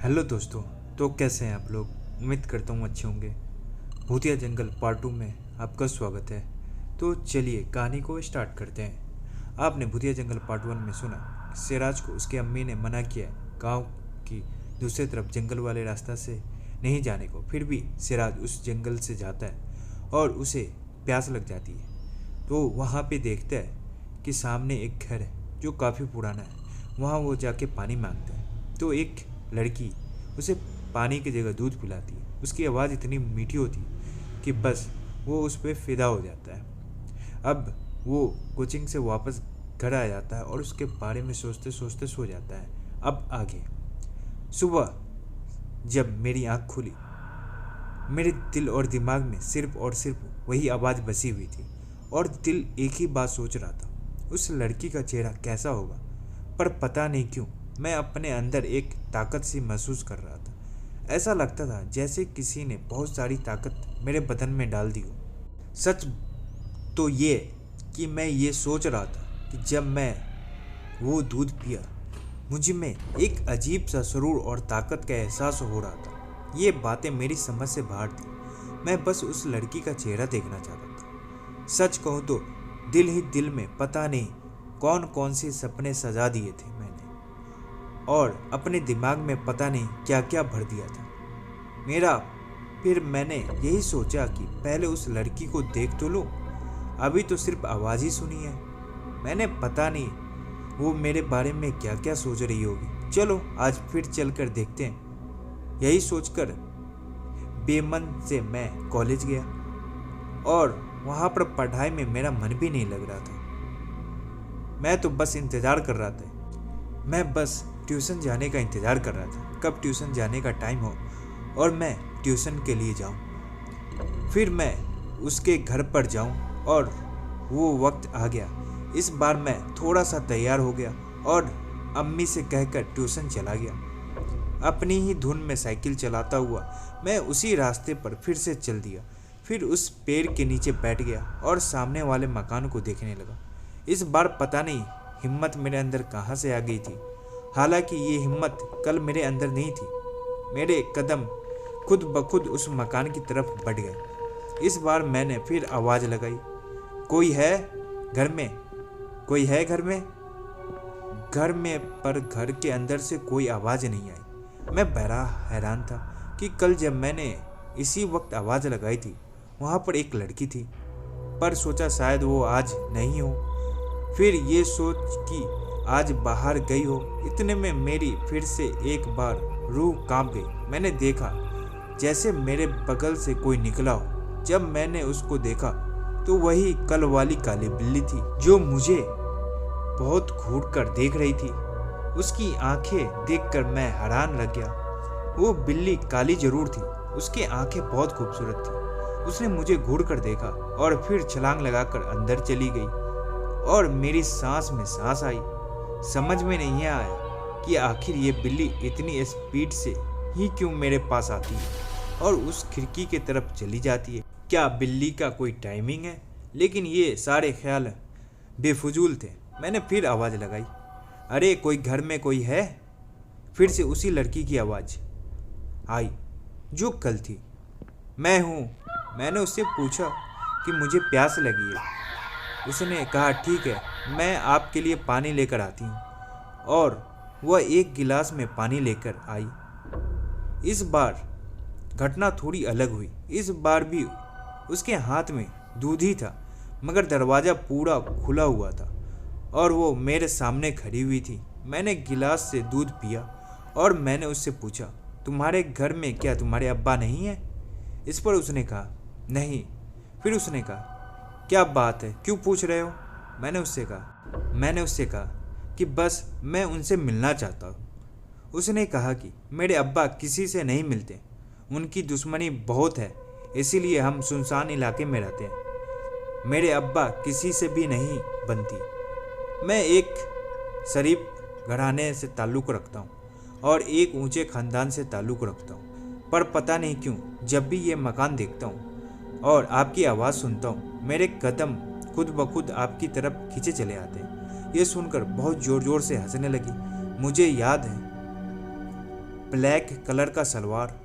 Hello दोस्तों। तो कैसे हैं आप लोग? उम्मीद करता हूँ अच्छे होंगे। भूतिया जंगल पार्ट 2 में आपका स्वागत है। तो चलिए कहानी को स्टार्ट करते हैं। आपने भूतिया जंगल पार्ट 1 में सुना कि सिराज को उसकी अम्मी ने मना किया गांव की दूसरी तरफ जंगल वाले रास्ता से नहीं जाने को। फिर भी सिराज उस जंगल से जाता है और उसे प्यास लग जाती है। तो वहाँ पे देखता है कि सामने एक घर है जो काफ़ी पुराना है। वहाँ वो जाके पानी मांगता है तो एक लड़की उसे पानी की जगह दूध पिलाती है। उसकी आवाज़ इतनी मीठी होती है कि बस वो उस पर फिदा हो जाता है। अब वो कोचिंग से वापस घर आ जाता है और उसके बारे में सोचते सोचते सो जाता है। अब आगे सुबह जब मेरी आँख खुली, मेरे दिल और दिमाग में सिर्फ और सिर्फ वही आवाज़ बसी हुई थी और दिल एक ही बात सोच रहा था, उस लड़की का चेहरा कैसा होगा। पर पता नहीं क्यों मैं अपने अंदर एक ताकत सी महसूस कर रहा था। ऐसा लगता था जैसे किसी ने बहुत सारी ताकत मेरे बदन में डाल दी हो। सच तो ये कि मैं ये सोच रहा था कि जब मैं वो दूध पिया, मुझ में एक अजीब सा सुरूर और ताकत का एहसास हो रहा था। ये बातें मेरी समझ से बाहर थी। मैं बस उस लड़की का चेहरा देखना चाहता था। सच कहूँ तो दिल ही दिल में पता नहीं कौन कौन से सपने सजा दिए थे मैंने, और अपने दिमाग में पता नहीं क्या क्या भर दिया था मेरा। फिर मैंने यही सोचा कि पहले उस लड़की को देख तो लूं। अभी तो सिर्फ आवाज़ ही सुनी है। मैंने पता नहीं वो मेरे बारे में क्या क्या सोच रही होगी। चलो आज फिर चलकर देखते हैं। यही सोचकर बेमन से मैं कॉलेज गया और वहाँ पर पढ़ाई में मेरा मन भी नहीं लग रहा था। मैं तो बस इंतज़ार कर रहा था। मैं बस ट्यूशन जाने का इंतज़ार कर रहा था, कब ट्यूशन जाने का टाइम हो और मैं ट्यूशन के लिए जाऊं। फिर मैं उसके घर पर जाऊं और वो वक्त आ गया। इस बार मैं थोड़ा सा तैयार हो गया और अम्मी से कहकर ट्यूशन चला गया। अपनी ही धुन में साइकिल चलाता हुआ मैं उसी रास्ते पर फिर से चल दिया। फिर उस पेड़ के नीचे बैठ गया और सामने वाले मकान को देखने लगा। इस बार पता नहीं हिम्मत मेरे अंदर कहाँ से आ गई थी। हालांकि ये हिम्मत कल मेरे अंदर नहीं थी। मेरे कदम खुद ब खुद उस मकान की तरफ बढ़ गए। इस बार मैंने फिर आवाज़ लगाई, कोई है घर में? कोई है घर में? घर में पर घर के अंदर से कोई आवाज़ नहीं आई। मैं बड़ा हैरान था कि कल जब मैंने इसी वक्त आवाज़ लगाई थी वहाँ पर एक लड़की थी, पर सोचा शायद वो आज नहीं हो। फिर ये सोच कि आज बाहर गई हो। इतने में मेरी फिर से एक बार रूह कांप गई। मैंने देखा जैसे मेरे बगल से कोई निकला हो। जब मैंने उसको देखा तो वही कल वाली काली बिल्ली थी जो मुझे बहुत घूर कर देख रही थी। उसकी आंखें देखकर मैं हैरान लग गया। वो बिल्ली काली जरूर थी, उसकी आंखें बहुत खूबसूरत थी। उसने मुझे घूर कर देखा और फिर छलांग लगाकर अंदर चली गई और मेरी सांस में सांस आई। समझ में नहीं आया कि आखिर ये बिल्ली इतनी स्पीड से ही क्यों मेरे पास आती है और उस खिड़की की तरफ चली जाती है। क्या बिल्ली का कोई टाइमिंग है? लेकिन ये सारे ख्याल बेफजूल थे। मैंने फिर आवाज़ लगाई, अरे कोई घर में कोई है? फिर से उसी लड़की की आवाज़ आई जो कल थी। मैं हूँ। मैंने उससे पूछा कि मुझे प्यास लगी है। उसने कहा ठीक है, मैं आपके लिए पानी लेकर आती हूँ, और वह एक गिलास में पानी लेकर आई। इस बार घटना थोड़ी अलग हुई। इस बार भी उसके हाथ में दूध ही था, मगर दरवाज़ा पूरा खुला हुआ था और वो मेरे सामने खड़ी हुई थी। मैंने गिलास से दूध पिया और मैंने उससे पूछा, तुम्हारे घर में क्या तुम्हारे अब्बा नहीं है? इस पर उसने कहा नहीं। फिर उसने कहा क्या बात है, क्यों पूछ रहे हो? मैंने उससे कहा कि बस मैं उनसे मिलना चाहता हूँ। उसने कहा कि मेरे अब्बा किसी से नहीं मिलते, उनकी दुश्मनी बहुत है, इसीलिए हम सुनसान इलाके में रहते हैं। मेरे अब्बा किसी से भी नहीं बनती। मैं एक शरीफ घराने से ताल्लुक़ रखता हूँ और एक ऊंचे ख़ानदान से ताल्लुक़ रखता हूँ, पर पता नहीं क्यों जब भी ये मकान देखता हूँ और आपकी आवाज़ सुनता हूँ, मेरे कदम खुद ब खुद आपकी तरफ खींचे चले आते हैं। ये सुनकर बहुत ज़ोर ज़ोर से हंसने लगी। मुझे याद है ब्लैक कलर का सलवार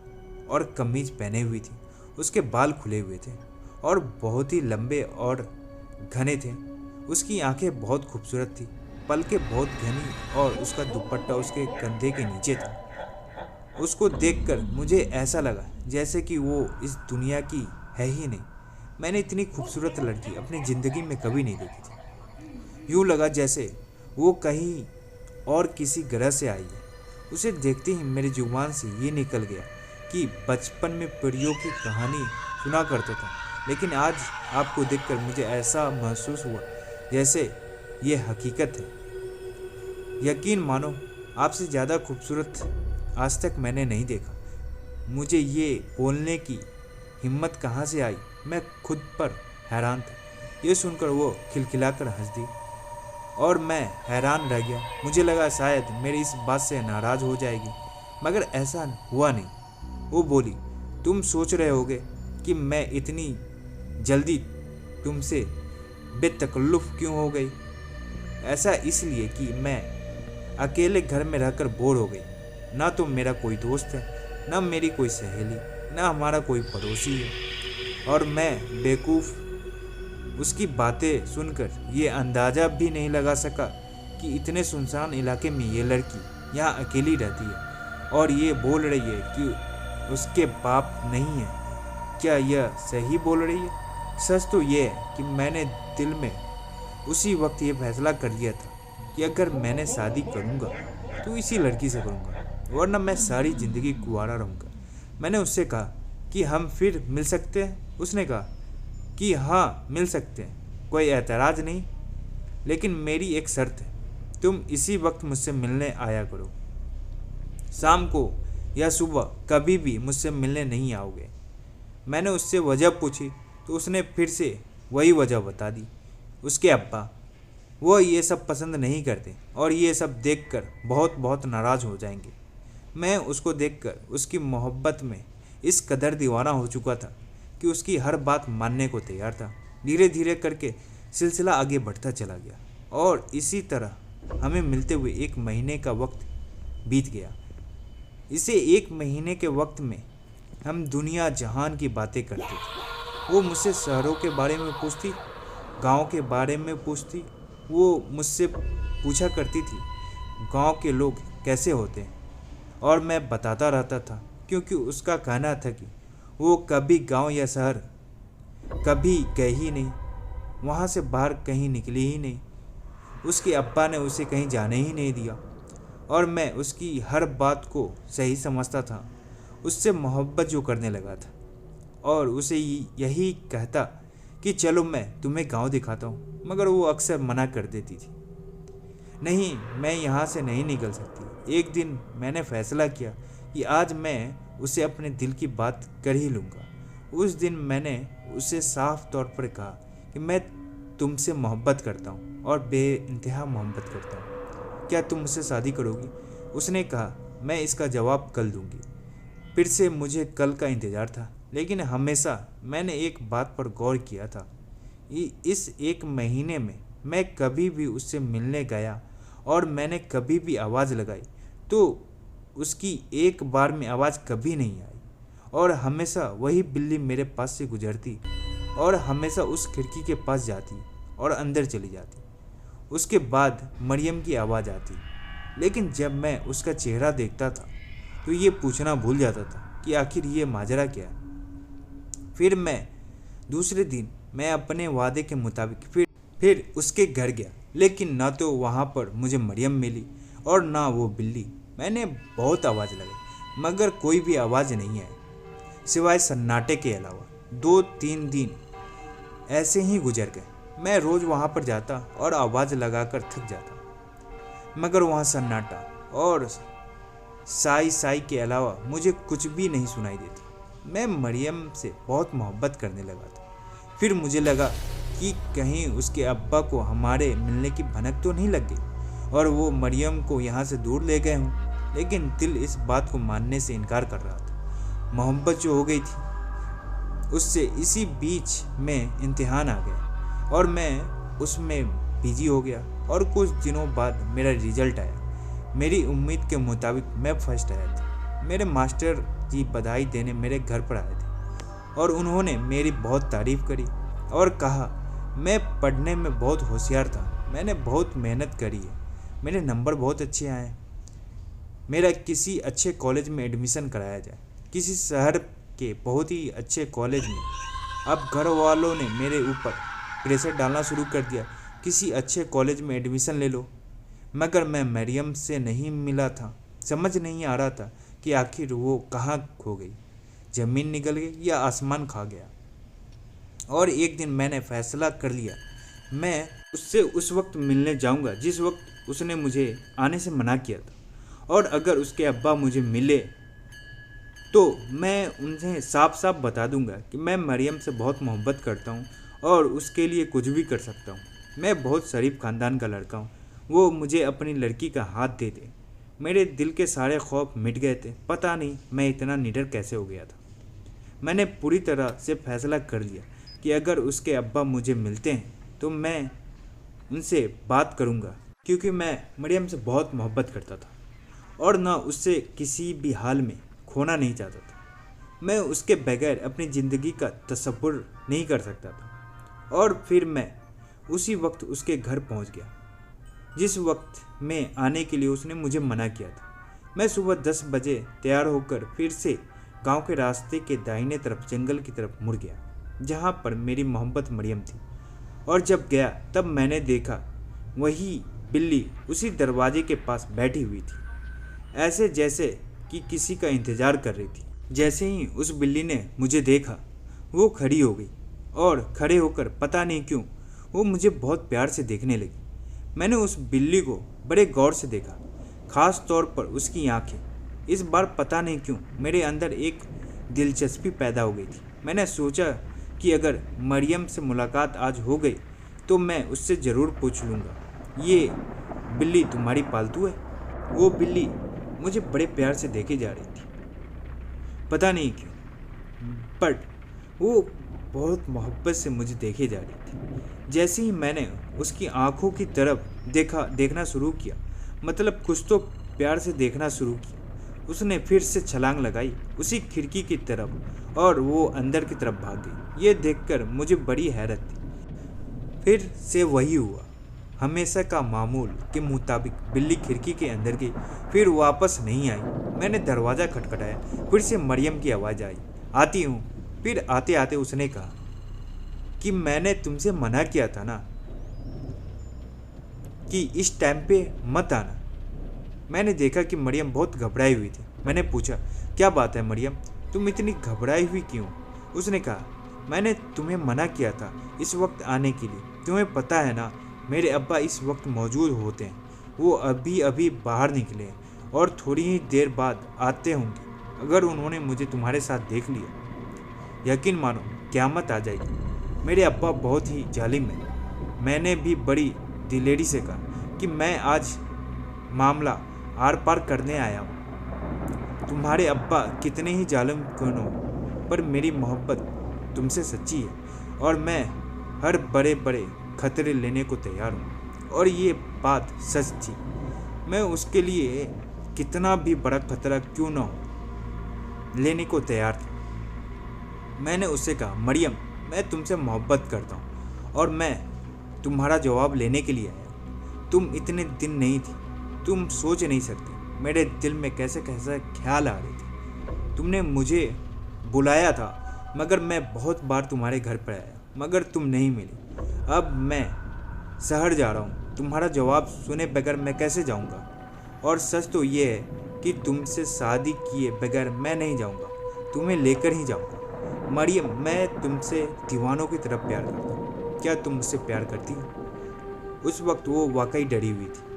और कमीज पहने हुई थी। उसके बाल खुले हुए थे और बहुत ही लंबे और घने थे। उसकी आंखें बहुत खूबसूरत थी, पलकें बहुत घनी और उसका दुपट्टा उसके कंधे के नीचे था। उसको देखकर मुझे ऐसा लगा जैसे कि वो इस दुनिया की है ही नहीं। मैंने इतनी खूबसूरत लड़की अपनी ज़िंदगी में कभी नहीं देखी थी। यूँ लगा जैसे वो कहीं और किसी ग्रह से आई है। उसे देखते ही मेरी जुबान से ये निकल गया कि बचपन में परियों की कहानी सुना करता था, लेकिन आज आपको देखकर मुझे ऐसा महसूस हुआ जैसे ये हकीकत है। यकीन मानो, आपसे ज़्यादा खूबसूरत आज तक मैंने नहीं देखा। मुझे ये बोलने की हिम्मत कहाँ से आई, मैं खुद पर हैरान था। ये सुनकर वो खिलखिलाकर हंस दी और मैं हैरान रह गया। मुझे लगा शायद मेरी इस बात से नाराज़ हो जाएगी, मगर ऐसा हुआ नहीं। वो बोली, तुम सोच रहे होगे कि मैं इतनी जल्दी तुमसे बेतकल्लुफ़ क्यों हो गई। ऐसा इसलिए कि मैं अकेले घर में रहकर बोर हो गई। ना तो मेरा कोई दोस्त है, ना मेरी कोई सहेली, ना हमारा कोई पड़ोसी है। और मैं बेवकूफ़ उसकी बातें सुनकर ये अंदाज़ा भी नहीं लगा सका कि इतने सुनसान इलाके में ये लड़की यहाँ अकेली रहती है और ये बोल रही है कि उसके बाप नहीं है। क्या यह सही बोल रही है? सच तो ये है कि मैंने दिल में उसी वक्त ये फैसला कर लिया था कि अगर मैंने शादी करूँगा तो इसी लड़की से करूँगा, वरना मैं सारी ज़िंदगी कुंवारा रहूँगा। मैंने उससे कहा कि हम फिर मिल सकते हैं। उसने कहा कि हाँ, मिल सकते हैं, कोई एतराज़ नहीं, लेकिन मेरी एक शर्त है, तुम इसी वक्त मुझसे मिलने आया करो। शाम को या सुबह कभी भी मुझसे मिलने नहीं आओगे। मैंने उससे वजह पूछी तो उसने फिर से वही वजह बता दी। उसके अब्बा वो ये सब पसंद नहीं करते और ये सब देखकर बहुत बहुत नाराज़ हो जाएंगे। मैं उसको देखकर उसकी मोहब्बत में इस कदर दीवाना हो चुका था कि उसकी हर बात मानने को तैयार था। धीरे धीरे करके सिलसिला आगे बढ़ता चला गया और इसी तरह हमें मिलते हुए 1 महीने का वक्त बीत गया। इसे 1 महीने के वक्त में हम दुनिया जहान की बातें करते थे। वो मुझसे शहरों के बारे में पूछती, गांव के बारे में पूछती। वो मुझसे पूछा करती थी गांव के लोग कैसे होते हैं, और मैं बताता रहता था, क्योंकि उसका कहना था कि वो कभी गांव या शहर कभी गई ही नहीं, वहाँ से बाहर कहीं निकली ही नहीं। उसके अब्बा ने उसे कहीं जाने ही नहीं दिया और मैं उसकी हर बात को सही समझता था। उससे मोहब्बत जो करने लगा था और उसे यही कहता कि चलो मैं तुम्हें गांव दिखाता हूँ, मगर वो अक्सर मना कर देती थी। नहीं, मैं यहाँ से नहीं निकल सकती। एक दिन मैंने फैसला किया कि आज मैं उसे अपने दिल की बात कर ही लूँगा। उस दिन मैंने उसे साफ तौर पर कहा कि मैं तुमसे मोहब्बत करता हूँ और बेइंतहा मोहब्बत करता हूँ। क्या तुम मुझसे शादी करोगी? उसने कहा, मैं इसका जवाब कल दूँगी। फिर से मुझे कल का इंतज़ार था, लेकिन हमेशा मैंने एक बात पर गौर किया था। इस 1 महीने में मैं कभी भी उससे मिलने गया और मैंने कभी भी आवाज़ लगाई तो उसकी एक बार में आवाज़ कभी नहीं आई, और हमेशा वही बिल्ली मेरे पास से गुजरती और हमेशा उस खिड़की के पास जाती और अंदर चली जाती। उसके बाद मरियम की आवाज़ आती, लेकिन जब मैं उसका चेहरा देखता था तो ये पूछना भूल जाता था कि आखिर ये माजरा क्या है। फिर मैं दूसरे दिन मैं अपने वादे के मुताबिक फिर उसके घर गया, लेकिन ना तो वहाँ पर मुझे मरियम मिली और ना वो बिल्ली। मैंने बहुत आवाज़ लगाई, मगर कोई भी आवाज़ नहीं आई सिवाय सन्नाटे के अलावा। 2-3 दिन ऐसे ही गुजर गए। मैं रोज़ वहाँ पर जाता और आवाज़ लगाकर थक जाता, मगर वहाँ सन्नाटा और साई साई के अलावा मुझे कुछ भी नहीं सुनाई देता। मैं मरियम से बहुत मोहब्बत करने लगा था। फिर मुझे लगा कि कहीं उसके अब्बा को हमारे मिलने की भनक तो नहीं लग गई और वो मरियम को यहाँ से दूर ले गए हों, लेकिन दिल इस बात को मानने से इनकार कर रहा था। मोहब्बत जो हो गई थी उससे, इसी बीच में इम्तिहान आ गया और मैं उसमें बिजी हो गया और कुछ दिनों बाद मेरा रिजल्ट आया। मेरी उम्मीद के मुताबिक मैं फर्स्ट आया था। मेरे मास्टर जी बधाई देने मेरे घर पर आए थे और उन्होंने मेरी बहुत तारीफ करी और कहा मैं पढ़ने में बहुत होशियार था, मैंने बहुत मेहनत करी है, मेरे नंबर बहुत अच्छे आए हैं। मेरा किसी अच्छे कॉलेज में एडमिशन कराया जाए, किसी शहर के बहुत ही अच्छे कॉलेज में। अब घर वालों ने मेरे ऊपर प्रेशर डालना शुरू कर दिया, किसी अच्छे कॉलेज में एडमिशन ले लो। मगर मैं मरियम से नहीं मिला था। समझ नहीं आ रहा था कि आखिर वो कहाँ खो गई, ज़मीन निकल गई या आसमान खा गया। और एक दिन मैंने फैसला कर लिया, मैं उससे उस वक्त मिलने जाऊंगा जिस वक्त उसने मुझे आने से मना किया था। और अगर उसके अब्बा मुझे मिले तो मैं उन्हें साफ साफ बता दूंगा कि मैं मरियम से बहुत मोहब्बत करता हूँ और उसके लिए कुछ भी कर सकता हूँ। मैं बहुत शरीफ ख़ानदान का लड़का हूँ, वो मुझे अपनी लड़की का हाथ दे दे। मेरे दिल के सारे खौफ मिट गए थे। पता नहीं मैं इतना निडर कैसे हो गया था। मैंने पूरी तरह से फैसला कर लिया कि अगर उसके अब्बा मुझे मिलते हैं तो मैं उनसे बात करूँगा, क्योंकि मैं मरियम से बहुत मोहब्बत करता था और ना उससे किसी भी हाल में खोना नहीं चाहता था। मैं उसके बगैर अपनी ज़िंदगी का तसव्वुर नहीं कर सकता था। और फिर मैं उसी वक्त उसके घर पहुंच गया जिस वक्त में आने के लिए उसने मुझे मना किया था। मैं सुबह 10 बजे तैयार होकर फिर से गांव के रास्ते के दाहिने तरफ जंगल की तरफ मुड़ गया, जहां पर मेरी मोहब्बत मरियम थी। और जब गया तब मैंने देखा वही बिल्ली उसी दरवाजे के पास बैठी हुई थी, ऐसे जैसे कि किसी का इंतज़ार कर रही थी। जैसे ही उस बिल्ली ने मुझे देखा वो खड़ी हो गई और खड़े होकर पता नहीं क्यों वो मुझे बहुत प्यार से देखने लगी। मैंने उस बिल्ली को बड़े गौर से देखा, ख़ास तौर पर उसकी आंखें। इस बार पता नहीं क्यों मेरे अंदर एक दिलचस्पी पैदा हो गई थी। मैंने सोचा कि अगर मरियम से मुलाकात आज हो गई तो मैं उससे ज़रूर पूछ लूँगा, ये बिल्ली तुम्हारी पालतू है? वो बिल्ली मुझे बड़े प्यार से देखे जा रही थी, पता नहीं क्यों, बट वो बहुत मोहब्बत से मुझे देखे जा रही थी। जैसे ही मैंने उसकी आंखों की तरफ देखना शुरू किया, मतलब कुछ तो प्यार से देखना शुरू किया, उसने फिर से छलांग लगाई उसी खिड़की की तरफ और वो अंदर की तरफ भाग गई। ये देखकर मुझे बड़ी हैरत थी। फिर से वही हुआ, हमेशा का मामूल के मुताबिक बिल्ली खिड़की के अंदर गई, फिर वापस नहीं आई। मैंने दरवाज़ा खटखटाया, फिर से मरियम की आवाज़ आई, आती हूँ। फिर आते आते उसने कहा कि मैंने तुमसे मना किया था ना कि इस टाइम पे मत आना। मैंने देखा कि मरियम बहुत घबराई हुई थी। मैंने पूछा, क्या बात है मरियम, तुम इतनी घबराई हुई क्यों? उसने कहा, मैंने तुम्हें मना किया था इस वक्त आने के लिए। तुम्हें पता है ना, मेरे अब्बा इस वक्त मौजूद होते हैं, वो अभी अभी बाहर निकले हैं और थोड़ी ही देर बाद आते होंगे। अगर उन्होंने मुझे तुम्हारे साथ देख लिया, यकीन मानो क़यामत आ जाएगी। मेरे अब्बा बहुत ही जालिम है। मैंने भी बड़ी दिलेरी से कहा कि मैं आज मामला आर पार करने आया हूँ। तुम्हारे अब्बा कितने ही जालिम क्यों न हो, पर मेरी मोहब्बत तुमसे सच्ची है और मैं हर बड़े बड़े खतरे लेने को तैयार हूँ। और ये बात सच थी। मैं उसके लिए कितना भी बड़ा खतरा क्यों न हो लेने को तैयार था। मैंने उससे कहा, मरियम, मैं तुमसे मोहब्बत करता हूँ और मैं तुम्हारा जवाब लेने के लिए आया। तुम इतने दिन नहीं थी, तुम सोच नहीं सकते मेरे दिल में कैसे कैसे ख्याल आ रहे थे। तुमने मुझे बुलाया था, मगर मैं बहुत बार तुम्हारे घर पर आया, मगर तुम नहीं मिली। अब मैं शहर जा रहा हूँ, तुम्हारा जवाब सुने बगैर मैं कैसे जाऊँगा? और सच तो ये है कि तुमसे शादी किए बगैर मैं नहीं जाऊँगा, तुम्हें लेकर ही जाऊँगा। मरियम, मैं तुमसे दीवानों की तरफ प्यार करता हूँ। क्या तुम मुझसे प्यार करती हो? उस वक्त वो वाकई डरी हुई थी।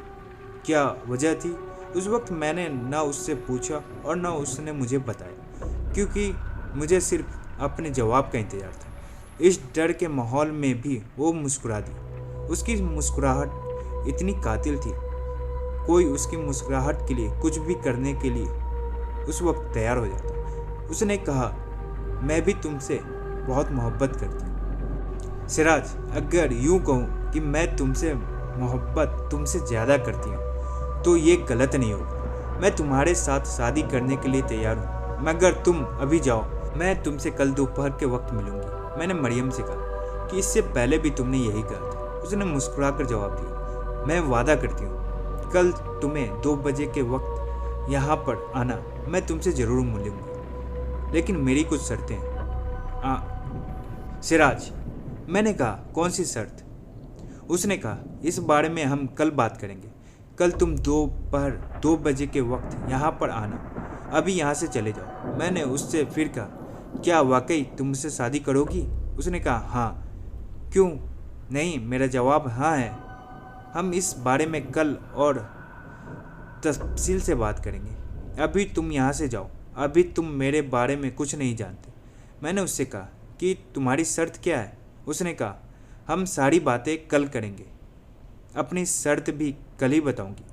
क्या वजह थी? उस वक्त मैंने ना उससे पूछा और ना उसने मुझे बताया, क्योंकि मुझे सिर्फ अपने जवाब का इंतज़ार था। इस डर के माहौल में भी वो मुस्कुरा दी। उसकी मुस्कुराहट इतनी कातिल थी, कोई उसकी मुस्कुराहट के लिए कुछ भी करने के लिए उस वक्त तैयार हो जाता। उसने कहा, मैं भी तुमसे बहुत मोहब्बत करती हूँ। सिराज, अगर यूँ कहूँ कि मैं तुमसे मोहब्बत तुमसे ज़्यादा करती हूँ तो ये गलत नहीं होगा। मैं तुम्हारे साथ शादी करने के लिए तैयार हूँ, मगर तुम अभी जाओ, मैं तुमसे कल दोपहर के वक्त मिलूंगी। मैंने मरियम से कहा कि इससे पहले भी तुमने यही कहा था। उसने मुस्कुराकर जवाब दिया, मैं वादा करती हूँ कल तुम्हें 2 बजे के वक्त यहाँ पर आना, मैं तुमसे ज़रूर मिलूंगी, लेकिन मेरी कुछ शर्तें हैं। सिराज, मैंने कहा, कौन सी शर्त? उसने कहा, इस बारे में हम कल बात करेंगे। कल तुम दोपहर 2 बजे के वक्त यहाँ पर आना, अभी यहाँ से चले जाओ। मैंने उससे फिर कहा, क्या वाकई तुम मुझसे शादी करोगी? उसने कहा, हाँ। क्यों नहीं? मेरा जवाब हाँ है। हम इस बारे में कल और तफसील से बात करेंगे। अभी तुम यहाँ से जाओ, अभी तुम मेरे बारे में कुछ नहीं जानते। मैंने उससे कहा कि तुम्हारी शर्त क्या है? उसने कहा, हम सारी बातें कल करेंगे, अपनी शर्त भी कल ही बताऊंगी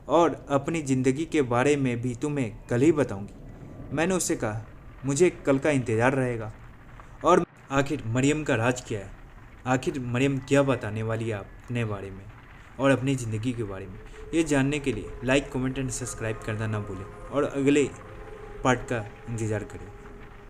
और अपनी ज़िंदगी के बारे में भी तुम्हें कल ही बताऊंगी। मैंने उससे कहा, मुझे कल का इंतज़ार रहेगा। और आखिर मरियम का राज क्या है? आखिर मरियम क्या बताने वाली है अपने बारे में और अपनी ज़िंदगी के बारे में? ये जानने के लिए लाइक, कमेंट एंड सब्सक्राइब करना ना भूलें और अगले पार्ट का इंतज़ार करें।